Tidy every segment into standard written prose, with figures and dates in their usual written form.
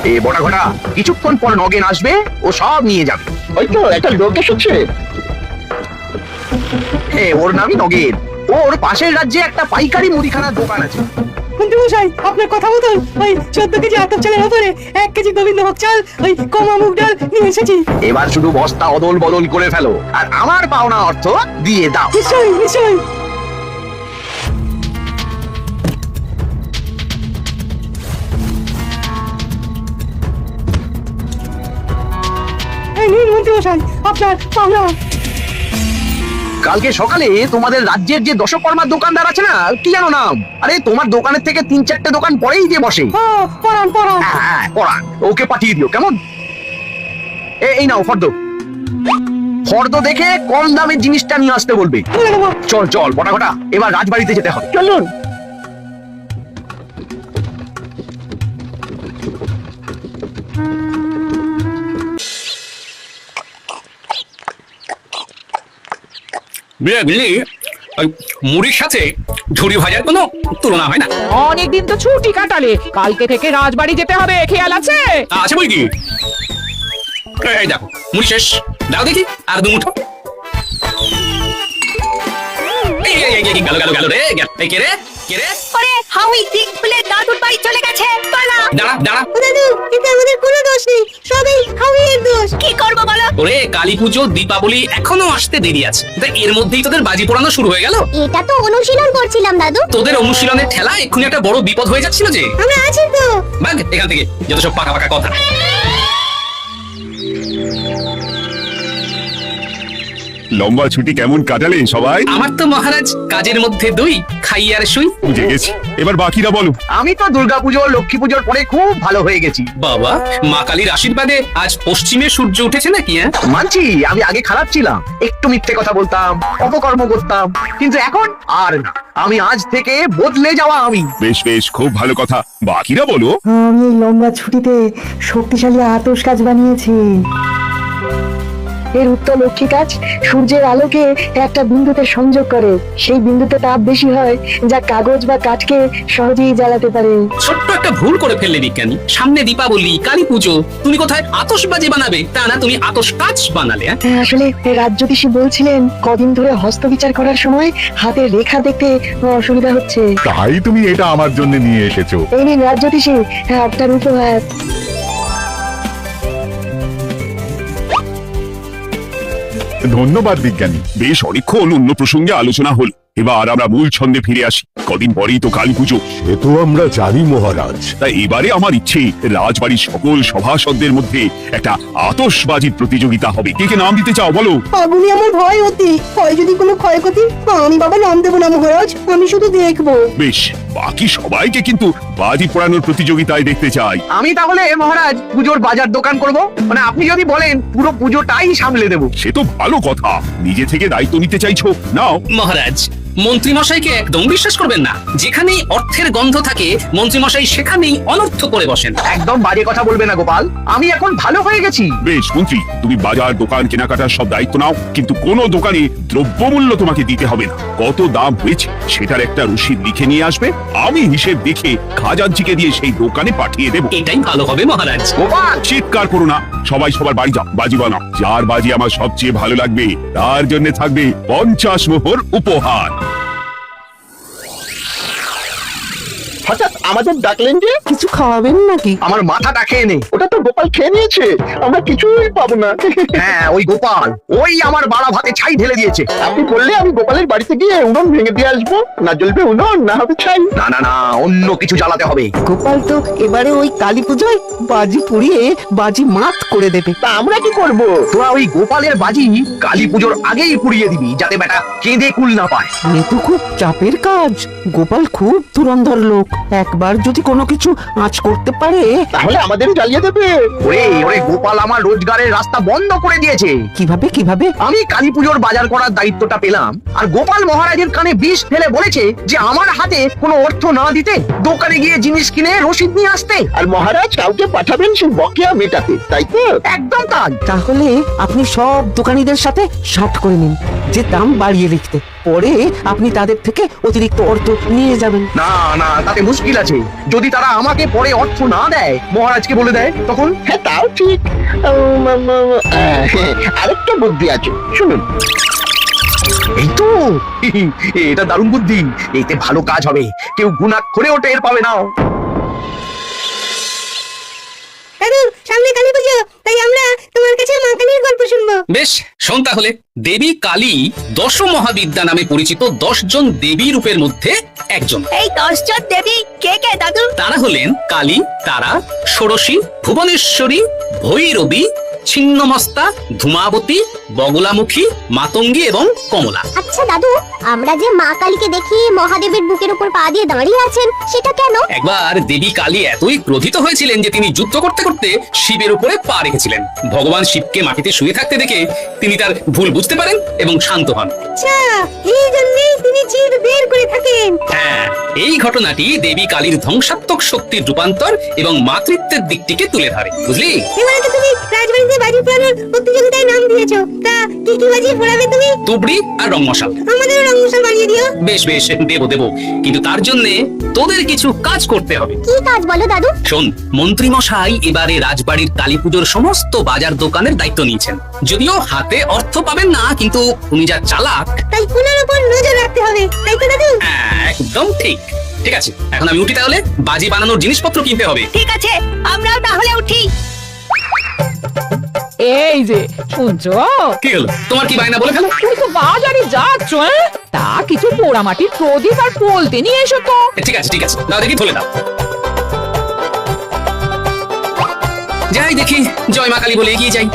এ বড়া ঘটা কিছুক্ষণ পর নগেন আসবে, ও সব নিয়ে যাবে। ওই তো একটা লোক এসেছে। ওর নামই নগেন। ওর পাশের রাজ্যে একটা পাইকারি মুদিখানার দোকান আছে। মন্ত্রীমশাই, আপনার কথা মতন ওই 14 কেজি আতপ চালের উপরে 1 কেজি গোবিন্দভোগ চাল, ওই কমা মুগ ডাল নিয়ে এসেছি। এবার শুধু বস্তা অদল বদল করে ফেলো, আর আমার পাওনা অর্থ দিয়ে দাও। নিশ্চয়ই নিশ্চয়ই। এই নিন মন্ত্রীমশাই, আপনার পাওনা। কালকে সকালে তোমাদের রাজ্যের যে দশকর্মার দোকানদার আছে না, কি জানো নাম? আরে তোমার দোকানের থেকে 3-4টে দোকান পরেই যে বসে। পরান পরান। হ্যাঁ পরান, ওকে পাঠিয়ে দিও কেমন? এই নাও ফর্দ। ফর্দ দেখে কম দামের জিনিসটা নিয়ে আসতে বলবে। চল চল বটা ঘটা, এবার রাজবাড়িতে যেতে হবে। চলুন। বুঝলি, ওই মুড়ির সাথে ঝুড়ি ভাজার কোনো তুলনা হয় না। অনেকদিন তো ছুটি কাটালে, কালকে থেকে রাজবাড়ি যেতে হবে, খেয়াল আছে? আছে বই কি? এই দেখো মুড়ি শেষ, দাও দেখি আর দু মুঠো। গেল গেল গেল রে, কে রে কে রে? ওরে হাউই দিক খুলে দাদুর বাড়ি চলে গেছে, পালা। দাঁড়া দাঁড়া, দাদু, এটা আমাদের কোনো দোষ নেই, সবই হাউইয়ের দোষ। কি করবো বলো? ওরে কালী পুজো দীপাবলি এখনো আসতে দেরি আছে, তা এর মধ্যেই তোদের বাজি পোড়ানো শুরু হয়ে গেল। এটা তো অনুশীলন করছিলাম দাদু। তোদের অনুশীলনের ঠেলা এক্ষুনি একটা বড় বিপদ হয়ে যাচ্ছিল যে। আমরা আছি তো। ভাগ এখান থেকে, যত সব পাকা পাকা কথা। লম্বা ছুটি কেমন কাটালেন সবাই? আমার তো মহারাজ কাজের মধ্যে দুই, খাই আর শুই। বুঝে গেছি, এবার বাকিরা বলো। আমি তো দুর্গাপুজো লক্ষ্মী পুজোর পরে খুব ভালো হয়ে গেছি। বাবা, মা কালীর আশীর্বাদে আজ পশ্চিমে সূর্য উঠেছে নাকি? মানছি আমি আগে খারাপ ছিলাম, একটু মিথ্যে কথা বলতাম, অপকর্ম করতাম, কিন্তু এখন আর না। আমি আজ থেকে বদলে যাওয়া আমি। বেশ বেশ, খুব ভালো কথা। বাকিরা বলো। আমি এই লম্বা ছুটিতে শক্তিশালী আতশ কাজ বানিয়েছি। এর উত্তর লক্ষ্মী কাজ সূর্যের আলোকে একটা বিন্দুতে সংযোগ করে, সেই বিন্দুতে তাপ বেশি হয়, যা কাগজ বা কাঠকে সহজেই জ্বালাতে পারে। ছোট্ট একটা ভুল করে ফেললে বিজ্ঞানী। সামনে দীপাবলি, কালী পুজো, তুমি কোথায় আতশবাজি বানাবে তা না, তুমি আতশ কাজ বানালে। আসলে রাজ্যতীশী বলছিলেন কদিন ধরে হস্তবিচার করার সময় হাতের রেখা দেখতে অসুবিধা হচ্ছে। তাই তুমি এটা আমার জন্য নিয়ে এসেছো। এই নিন রাজ্যতীশী, আপনার উপহার। ধন্যবাদ বিজ্ঞানী। বেশ অনেকক্ষণ অন্য প্রসঙ্গে আলোচনা হল, এবার আমরা মূল ছন্দে ফিরে আসি। কদিন পরেই তো কালী পুজো। সে তো আমরা জানি মহারাজ। তাই এবারে আমার ইচ্ছে রাজবাড়ির সকল সভাসদদের মধ্যে একটা আতশবাজির প্রতিযোগিতা হবে। কে কে নাম দিতে চাও বলো? আগুনে আমার ভয় অতি, হয় যদি কোনো ক্ষয়ক্ষতি। আমি বাবা নাম দেবো না মহারাজ, আমি শুধু দেখবো। বেশ, বাকি সবাইকে কিন্তু বাজি পোড়ানোর প্রতিযোগিতায় দেখতে চাই। আমি তাহলে মহারাজ পুজোর বাজার দোকান করব, মানে আপনি যদি বলেন পুরো পুজোটাই সামলে দেব। সে তো ভালো কথা, নিজে থেকে দায়িত্ব নিতে চাইছো, নাও। মহারাজ, মন্ত্রী মশাইকে একদম বিশ্বাস করবেন না। যেখানেই অর্থের গন্ধ থাকে মন্ত্রী মশাই সেখানেই অনর্থ করে বসেন। একদম বাজে কথা বলবে না গোপাল, আমি এখন ভালো হয়ে গেছি। বেশ মন্ত্রী, তুমি বাজার দোকান কেনাকাটার সব দায়িত্ব নাও, কিন্তু কোনো দোকানে দ্রব্যমূল্য তোমাকে দিতে হবে না। কত দাম হয়েছে সেটার একটা রসিদ লিখে নিয়ে আসবে, আমি হিসেব দেখে খাজাঞ্চিকে দিয়ে সেই দোকানে পাঠিয়ে দেবো। এটাই ভালো হবে মহারাজ। গোপাল, চিৎকার করো না, সবাই সবার বাড়ি যাও, বাজি বানাও। যার বাজি আমার সবচেয়ে ভালো লাগবে তার জন্য থাকবে 50 মোহর উপহার। হঠাৎ আমাদের ডাকলেন যে? কিছু খাওয়াবেন নাকি? আমার মাথাটা খেয়ে নে। ওটা তো গোপাল খেয়ে নিয়েছে, আমরা কিছুই পাবো না। হ্যাঁ ওই গোপাল, ওই আমার বাড়া ভাতে ছাই ঢেলে দিয়েছে। আপনি বললে আমি গোপালের বাড়িতে গিয়ে উনুন ভেঙে দিয়ে আসবো, না জ্বলবে উনুন না হবে ছাই। না না না, অন্য কিছু জ্বালাতে হবে। গোপাল তো এবারে ওই কালী পুজোয় বাজি পুড়িয়ে বাজি মাত করে দেবে। তা আমরা কি করবো? তোরা ওই গোপালের বাজি কালী পুজোর আগেই পুড়িয়ে দিবি, যাতে বেটা কেঁদে কুল না পায়। এ তো খুব চাপের কাজ। গোপাল খুব ধুরন্ধর লোক, একবার যদি কোনো কিছু আঁচ করতে পারে। তাহলে আমাদের জ্বালিয়ে দেবে। ওরে ওরে, গোপাল আমার রোজগারের রাস্তা বন্ধ করে দিয়েছে। কিভাবে কিভাবে? আমি কালী পুজোর বাজার করার দায়িত্বটা পেলাম, আর গোপাল মহারাজের কানে বিষ ফেলে বলেছে যে আমার হাতে কোনো অর্থ না দিতে দোকানে গিয়ে জিনিস কিনে রসিদ নিয়ে আসতে। আর মহারাজ কাউকে পাঠাবেন সেই বকেয়া মেটাতে, তাই তো? একদম তাই। তাহলে আপনি সব দোকানীদের সাথে শার্ট করে নিন যে দাম বাড়িয়ে লিখতে। পরে আপনি তাদের থেকে অতিরিক্ত অর্থ নিয়ে যাবেন। না না, তাতে মুশকিল আছে। যদি তারা আমাকে পরে অর্থ না দেয়, মহারাজকে বলে দেয়, তখন? হ্যাঁ তাও ঠিক। আরেকটা বুদ্ধি আছে, শুনুন। এই তো এটা দারুণ বুদ্ধি। এতে ভালো কাজ হবে, কেউ গুণাক্ষরেও টের পাবে না। দাদু, সামনে কালী পুজো, তাই আমরা তোমার কাছে মা কালীর গল্প শুনবো। বেশ, শোন তাহলে। দেবী কালী দশ মহাবিদ্যা নামে পরিচিত 10 জন দেবী রূপের মধ্যে একজন। এই 10 জন দেবী কে কে দাদু? তারা হলেন কালী, তারা, ষোড়শী, ভুবনেশ্বরী, ভৈরবী, ছিন্নমস্তা, ধূমাবতী, বগলামুখী, মাতঙ্গী এবং কমলা। আচ্ছা দাদু, আমরা যে মা কালীকে দেখি মহাদেবের বুকের উপর পা দিয়ে দাঁড়িয়ে আছেন, সেটা কেন? একবার দেবী কালী এতই ক্রোধিত হয়েছিলেন যে তিনি যুদ্ধ করতে করতে শিবের উপরে পা রেখেছিলেন। ভগবান শিবকে মাটিতে শুয়ে থাকতে দেখে তিনি তার ভুল বুঝতে পারেন এবং শান্ত হন। আচ্ছা, এই জন্যই তিনি জিভ বের করে থাকেন। হ্যাঁ, এই ঘটনাটি দেবী কালীর ধ্বংসাত্মক শক্তির রূপান্তর এবং মাতৃত্বের দিকটিকে তুলে ধরে, বুঝলি? এবারে তো তুমি রাজবাড়িতে বাজি পোড়ানোর প্রতিযোগিতায় নাম দিয়েছো। তা কি কি বাজি পোড়াবে তুমি? তুবড়ি আর রং মশাল। আমাদেরও রং মশাল বানিয়ে দিও। বেশ বেশ, দেবো দেবো, কিন্তু তার জন্য তোদের কিছু কাজ করতে হবে। কি কাজ বলো দাদু? শোন, মন্ত্রী মশাই এবারে রাজবাড়ির কালী পুজোর সমস্ত বাজার দোকানের দায়িত্ব নিয়েছেন। যদিও হাতে অর্থ পাবেন না, কিন্তু তুমি যা চালাক। তাই কোনার উপর নজর রাখতে হবে, তাই তো দাদু? হ্যাঁ, একদম ঠিক। ঠিক আছে, এখন আমি উঠি তাহলে। বাজি বানানোর জিনিসপত্র কিনতে হবে। ঠিক আছে, আমরাও তাহলে উঠি। এই যে শুনছো, কি হলো? তোমার কি বায়না বলে ফেলো। তুমি তো বাজারে যাচ্ছ, তা কিছু পোড়ামাটির প্রদীপ আর বলতে নিয়ে এসো তো। ঠিক আছে ঠিক আছে, দাও দেখি, ধরে দাও। যাই দেখি, জয় মা কালী বলে এগিয়ে যাই।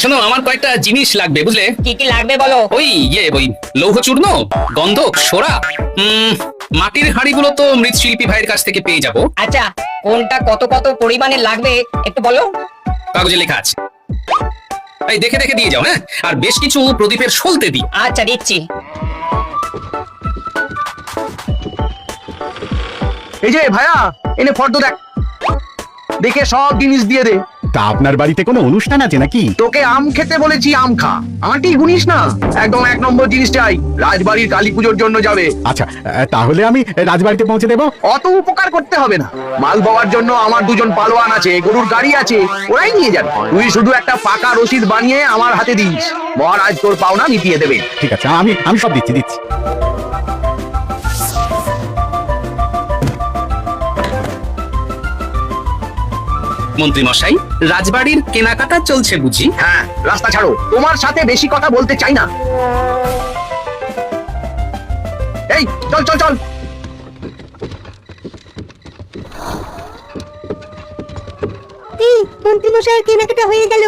শোনো, আমার কয়েকটা জিনিস লাগবে, বুঝলে? কি কি লাগবে বলো? ওই লৌহ চূর্ণ, গন্ধক, সোরা, মাটির হাঁড়িগুলো তো মৃৎশিল্পী ভাইয়ের কাছ থেকে পেয়ে যাব। আচ্ছা, কোনটা কত কত পরিমাণে লাগবে একটু বলো। কাগজে লেখা আছে, এই দেখে দেখে দিয়ে যাও। হ্যাঁ, আর বেশ কিছু প্রদীপের সলতে দিই। আচ্ছা, দিচ্ছি। এই যে ভাইয়া, এনে ফর্দ দেখ, দেখে সব জিনিস দিয়ে দে। তা আপনার বাড়িতে কোনো অনুষ্ঠান আছে নাকি? তোকে আম খেতে বলেছি, আম খা, আঁটি গুনিস না। একদম 1 নম্বর জিনিস চাই, রাজবাড়ির কালী পুজোর জন্য যাবে। আচ্ছা, তাহলে আমি রাজবাড়িতে পৌঁছে দেবো। অত উপকার করতে হবে না, মাল বওয়ার জন্য আমার 2 জন পালোয়ান আছে, গরুর গাড়ি আছে, ওরাই নিয়ে যাবে। তুই শুধু একটা পাকা রসিদ বানিয়ে আমার হাতে দিস, মহারাজ তোর পাওনা মিটিয়ে দেবে। ঠিক আছে, আমি সব দিচ্ছি। মন্ত্রী মশাই, রাজবাড়ির কেনাকাটা চলছে বুঝি? হ্যাঁ, রাস্তা ছাড়ো, তোমার সাথে বেশি কথা বলতে চাই না। এই চল চল চল। এই মন্ত্রী মশাইয়ের কেনাকাটা হয়ে গেল।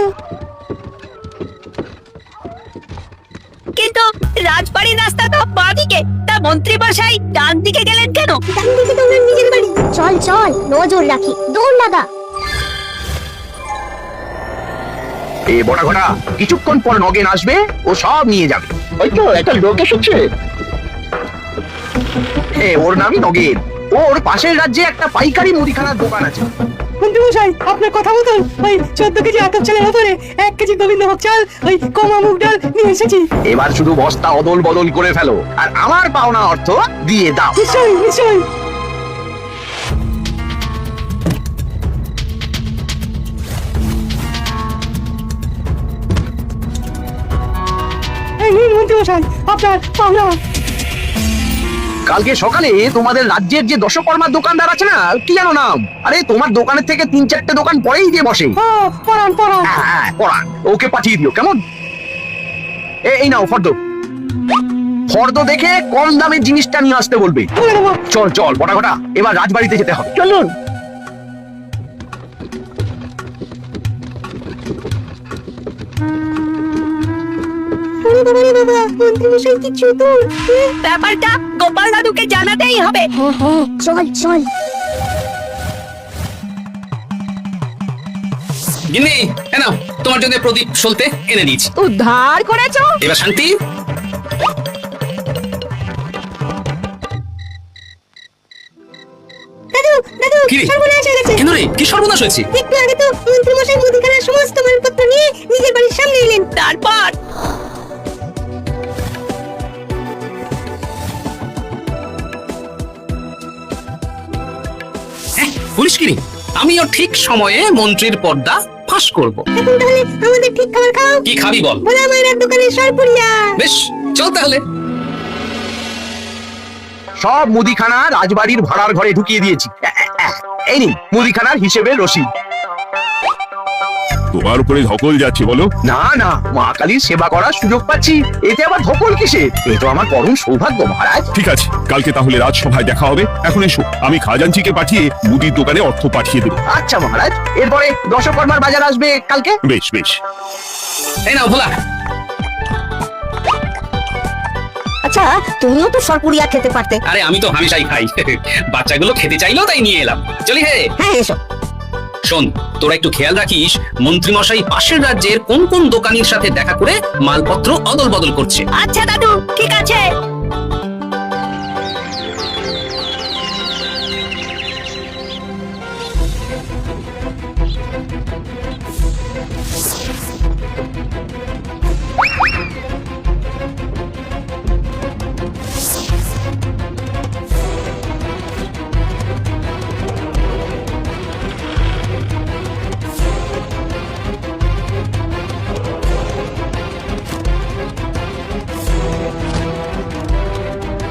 কিন্তু রাজবাড়ির রাস্তা তো বাঁদিকে, তা মন্ত্রী মশাই ডান দিকে গেলেন কেন? ডান দিকে তো ওনার নিজের বাড়ি। চল চল, নজর রাখি, দৌড় লাগা। এ বড়া ঘোড়া, কিছুক্ষণ পর নগেন আসবে, ও সব নিয়ে যাবে। ওই তো একটা লোক এসেছে। ওর নামই নগেন। ওর পাশের রাজ্যে একটা পাইকারি মুদিখানার দোকান আছে। মন্ত্রী মশাই, আপনার কথা মতন ওই 14 কেজি আতপ চালের উপরে 1 কেজি গোবিন্দভোগ চাল, ওই কমা মুগ ডাল নিয়ে এসেছি। এবার শুধু বস্তা অদল বদল করে ফেলো, আর আমার পাওনা অর্থ দিয়ে দাও। নিশ্চয়ই নিশ্চয়ই। এই নিন মন্ত্রী মশাই, আপনার পাওনা। কালকে সকালে তোমাদের রাজ্যের যে দশকর্মার দোকানদার আছে না, কি জানো নাম? আরে তোমার দোকানের থেকে 3-4টে দোকান পরেই যে বসে। পড়ান পড়ান। হ্যাঁ, পড়ান, ওকে পাঠিয়ে দিও, কেমন? এই নাও ফর্দ। ফর্দ দেখে কম দামের জিনিসটা নিয়ে আসতে বলবে। চল চল বটা ঘটা, এবার রাজবাড়িতে যেতে হবে। চলুন। বাবা, মন্ত্রী মশাই কি চতুর! ব্যাপারটা গোপাল দাদুকে জানাতেই হবে। হ্যাঁ হ্যাঁ, চল চল। গিন্নি, নাও, তোমার জন্য প্রদীপ সলতে এনে দিয়েছি। উদ্ধার করেছো? এবার শান্তি। দাদু দাদু, কি রে? সর্বনাশ হয়ে গেছে। কেন রে কি সর্বনাশ হয়েছে? একটু আগে তো মন্ত্রী মশাই মুদিখানার সমস্ত মালপত্র নিয়ে নিজের বাড়ির সামনে এলেন। তারপর পুলিশ কি রে? আমিও ঠিক সময়ে মন্ত্রীর পর্দা ফাঁস করব। এখন তাহলে আমাদের ঠিক খাবার খাও। কি খাবি বল? ভোলা মায়ের দোকানের সরপুরিয়া। বেশ চল তাহলে। সব মুদিখানা রাজবাড়ির ভাড়ার ঘরে ঢুকিয়ে দিয়েছি। এই নিন মুদিখানার হিসেবের রসিদ। তোমার উপরে ধকল যাচ্ছে বলো? না না, মা কালীর সেবা করার সুযোগ পাচ্ছি, এতে আবার ধকল কিসে? এ তো আমার পরম সৌভাগ্য মহারাজ। ঠিক আছে, কালকে তাহলে রাজসভায় দেখা হবে। এখন এসো, আমি খাজাঞ্চিকে পাঠিয়ে মুদির দোকানে অর্থ পাঠিয়ে দেবো। আচ্ছা মহারাজ, এরপরে দশকর্মার বাজার আসবে কালকে। বেশ বেশ। এই নাও ভোলা। আচ্ছা তুমিও তো সরপুরিয়া খেতে পারতে। আরে আমি তো হামেশাই খাই। বাচ্চাগুলো খেতে চাইলো তাই নিয়ে এলাম। চলি হে। হ্যাঁ এসো। শোন, তোরা একটু খেয়াল রাখিস মন্ত্রী মশাই পাশের রাজ্যের কোন কোন দোকানির সাথে দেখা করে মালপত্র অদল বদল করছে। আচ্ছা দাদু, ঠিক আছে।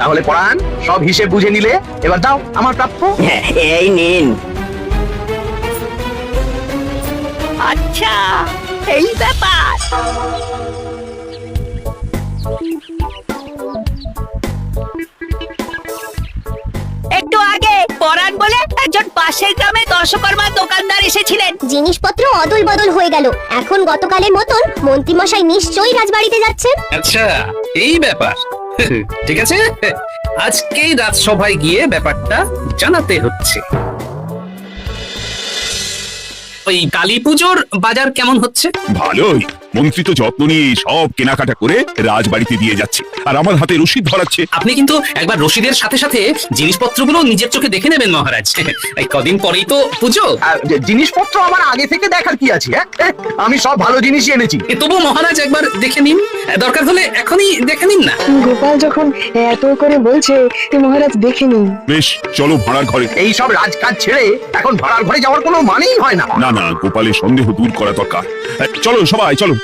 তাহলে পড়ান, সব হিসেব বুঝে নিলে এবার দাও আমার প্রাপ্য। এই নিন। আচ্ছা, এই ব্যাপার। একটু আগে পরাণ বলে একজন পাশের গ্রামে দশকর্মার দোকানদার এসেছিলেন। জিনিসপত্র অদল বদল হয়ে গেল। এখন গতকালের মতন মন্ত্রী মশাই নিশ্চয়ই রাজবাড়িতে যাচ্ছেন। আচ্ছা এই ব্যাপার। ঠিক আছে, আজকেই রাজসভায় গিয়ে ব্যাপারটা জানাতে হচ্ছে। ওই কালী পুজোর বাজার কেমন হচ্ছে? ভালোই, মন্ত্রী তো যত্ন নিয়ে সব কেনাকাটা করে রাজবাড়িতে দিয়ে যাচ্ছে, আর আমার হাতে রসিদ ধরাচ্ছে। আপনি কিন্তু একবার রসিদের সাথে সাথে জিনিসপত্রগুলো নিজের চোখে দেখে নেবেন মহারাজ। এই কদিন পরেই তো পুজো। আর জিনিসপত্র আমার আগে থেকে দেখার কি আছে? আমি সব ভালো জিনিসই এনেছি। তবু মহারাজ একবার দেখে নিন, দরকার হলে এখনই দেখে নিন না। গোপাল যখন এত করে বলছে মহারাজ দেখে নিন। বেশ, চলো ভাড়ার ঘরে। এই সব রাজকাজ ছেড়ে এখন ভাড়ার ঘরে যাওয়ার কোনো মানেই হয় না। না না, গোপালের সন্দেহ দূর করা দরকার। চলো সবাই চলো।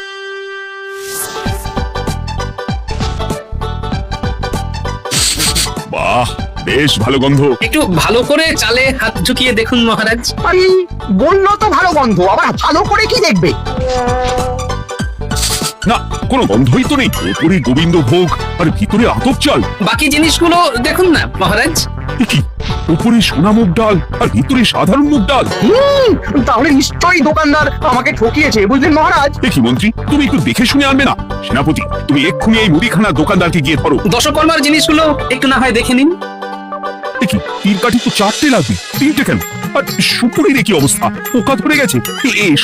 বাহ, বেশ ভালো গন্ধ। একটু ভালো করে চালে হাত ঝুঁকিয়ে দেখুন মহারাজ। আরে বললো তো ভালো গন্ধ, আবার ভালো করে কি দেখবে? না, কোনো গন্ধই তো নেই। ওপরে গোবিন্দ ভোগ আর ভিতরে আতপ চাল। বাকি জিনিসগুলো দেখুন না মহারাজ। এ কি, উপরে সোনা মুগ ডাল আর ভিতরে সাধারণ মুগ ডাল? তাহলে নিশ্চয়ই দোকানদার আমাকে ঠকিয়েছে, বুঝলেন মহারাজ? এ কি মন্ত্রী, তুমি একটু দেখে শুনে আনবে না? সেনাপতি, তুমি এক্ষুনি এই মুদিখানা দোকানদারকে গিয়ে ধরো। দশকর্মার জিনিসগুলো একটু না হয় দেখে নিন। এ কি, তীর কাঠি তো 4টে লাগবে, 3টে কেন? আর সুপুরির কি অবস্থা? পোকা ধরে গেছে।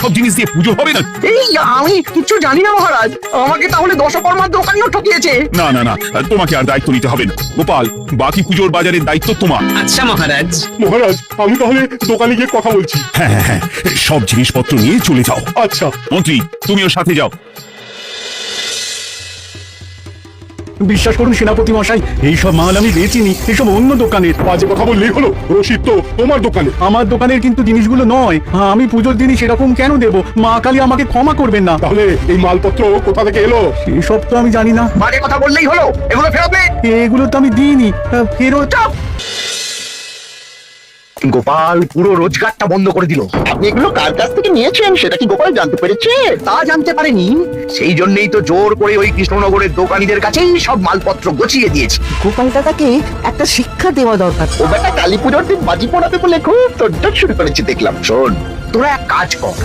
সব জিনিস দিয়ে পুজো হবে না? এই আমি কিছু জানি না মহারাজ, আমাকে তাহলে দশকর্মার দোকানিও ঠকিয়েছে। না না না, তোমাকে আর দায়িত্ব নিতে হবে না। গোপাল, বাকি পুজোর বাজারের দায়িত্ব তোমার। আচ্ছা মহারাজ। মহারাজ, আমি তাহলে দোকানে গিয়ে কথা বলছি। হ্যাঁ হ্যাঁ হ্যাঁ, সব জিনিসপত্র নিয়ে চলে যাও। আচ্ছা। মন্ত্রী, তুমিও সাথে যাও। বিশ্বাস করুন সেনাপতি মশাই, এইসব মাল আমি বেচিনি, এসব অন্য দোকানের। বাজে কথা বললেই হলো, রসিদ তো তোমার দোকানে। আমার দোকানের কিন্তু জিনিসগুলো নয়। আমি পুজোর জিনিস এরকম কেন দেব? মা কালী আমাকে ক্ষমা করবেন না। তাহলে এই মালপত্র কোথা থেকে এলো? এসব তো আমি জানি না। বাজে কথা বললেই হলো, এগুলো ফেরত দে। এগুলো তো আমি দিইনি। ফেরত? গোপাল পুরো রোজগারটা বন্ধ করে দিল। আপনি এগুলো কার কাছ থেকে নিয়েছেন সেটা কি গোপাল জানতে পেরেছে? তা জানতে পারেনি, সেই জন্যই তো জোর করে ওই কৃষ্ণনগরের দোকানীদের কাছেই সব মালপত্র গছিয়ে দিয়েছি। গোপাল দাদাকে একটা শিক্ষা দেওয়া দরকার। ও বেটা কালী পুজোর দিন বাজি পড়াতে বলে খুব তোড়জোড় শুরু করেছে দেখলাম। শোন, তোরা এক কাজ কর।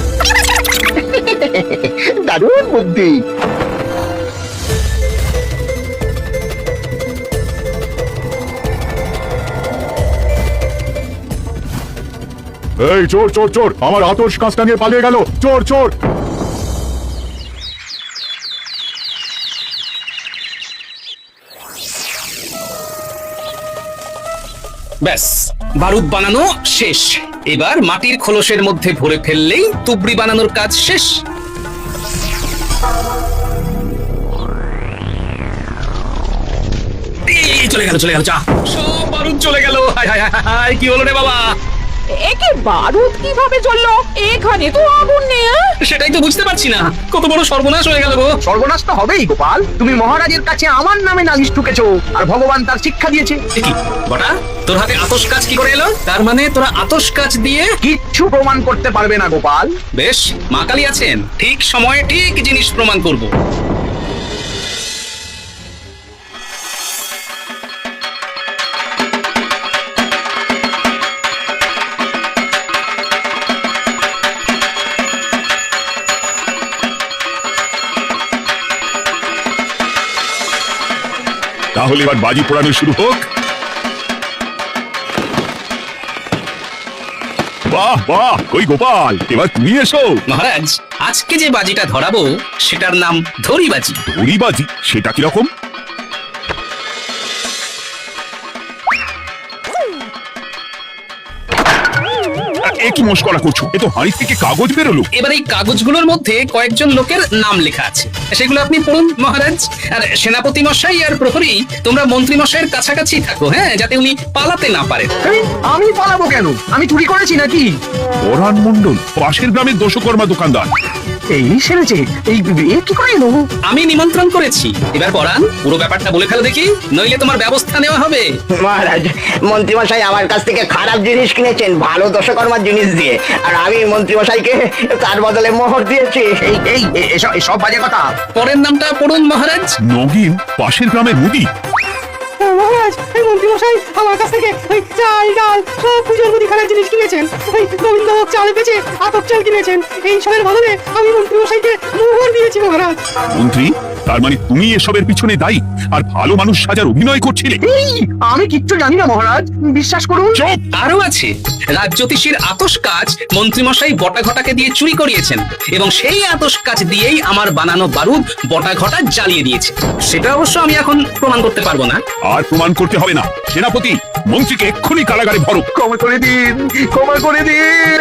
দারুণ বুদ্ধি। এই চোর চোর চোর, আমার আতস কাঁচটা নিয়ে পালিয়ে গেল। চোর চোর! ব্যাস, বারুদ বানানো শেষ। এবার মাটির খোলসের মধ্যে ভরে ফেললেই তুবড়ি বানানোর কাজ শেষ। এই চলে গেল যা সব বারুদ চলে গেল। হায় হায় হায় হায়, কি হলো রে বাবা? একে বারুদ কিভাবে জ্বললো? এখানে তো আগুন নেই। সেটাই তো বুঝতে পারছি না, কত বড় সর্বনাশ হয়ে গেল গো। সর্বনাশ তো হবেই গোপাল, তুমি মহারাজের কাছে আমার নামে নালিশ ঠুকেছো, আর ভগবান তার শিক্ষা দিয়েছে। এ কি বটা, তোর হাতে আতশ কাজ কি করে এলো? তার মানে তোরা আতশ কাজ দিয়ে কিচ্ছু প্রমাণ করতে পারবে না গোপাল। বেশ, মা কালী আছেন, ঠিক সময়ে ঠিক জিনিস প্রমাণ করব। তাহলে এবার বাজি পোড়ানো শুরু হোক। বাহ বাহ, কই গোপাল, এবার তুমি এসো। মহারাজ, আজকে যে বাজিটা ধরাবো সেটার নাম ধরিবাজি। ধরি বাজি, সেটা কিরকম? এ কি মস্করা করছো? এ তো হাঁড়ি থেকে কাগজ বেরোলো। এবার এই কাগজগুলোর মধ্যে কয়েকজন লোকের নাম লেখা আছে, সেগুলো আপনি পড়ুন মহারাজ। আর সেনাপতি মশাই আর প্রহরী, তোমরা মন্ত্রী মশাইয়ের কাছাকাছি থাকো, হ্যাঁ, যাতে উনি পালাতে না পারেন। আমি পালাবো কেন? আমি চুরি করেছি নাকি? পরাণ মণ্ডল, পাশের গ্রামের দোষকর্মা দোকানদার। এই সেরেছে, এই এ কি করে এলো? আমি নিমন্ত্রণ করেছি। এবার পরাণ, পুরো ব্যাপারটা বলে ফেলো দেখি, নইলে তোমার ব্যবস্থা নেওয়া হবে। মহারাজ, মন্ত্রীমশাই আমার কাছ থেকে খারাপ জিনিস কিনেছেন ভালো দশকর্মার জিনিস দিয়ে, আর আমি মন্ত্রীমশাইকে তার বদলে মোহর দিয়েছি। এসব বাজে কথা। পরের নামটা পড়ুন মহারাজ। নগিন, পাশের গ্রামের মুদি। মহারাজ, এই মন্ত্রী মশাই আমার কাছ থেকে ওই চাল ডাল সব পুজোর মুদিখানার জিনিস কিনেছেন। ওই গোবিন্দভোগ চাল বেচে আতপ চাল কিনেছেন। এই সবের বদলে আমি মন্ত্রী মশাইকে মোহর দিয়েছি মহারাজ। মন্ত্রী, তার মানে তুমি এসবের পিছনে দায়ী, আর ভালো মানুষ সাজার অভিনয় করছিলে। আমি কিচ্ছু জানি না মহারাজ, বিশ্বাস করুন। চুপ! আরো আছে, রাজ্যোতিষীর আতশ কাজ মন্ত্রীমশাই বটাঘটাকে দিয়ে চুরি করিয়েছেন, এবং সেই আতশ কাজ দিয়েই আমার বানানো বারুদ বটাঘটা জ্বালিয়ে দিয়েছে। সেটা অবশ্য আমি এখন প্রমাণ করতে পারবো না। আর প্রমাণ করতে হবে না। সেনাপতি, মন্ত্রীকে এক্ষুনি কারাগারে ভরো। ক্ষমা করে দিন, ক্ষমা করে দিন।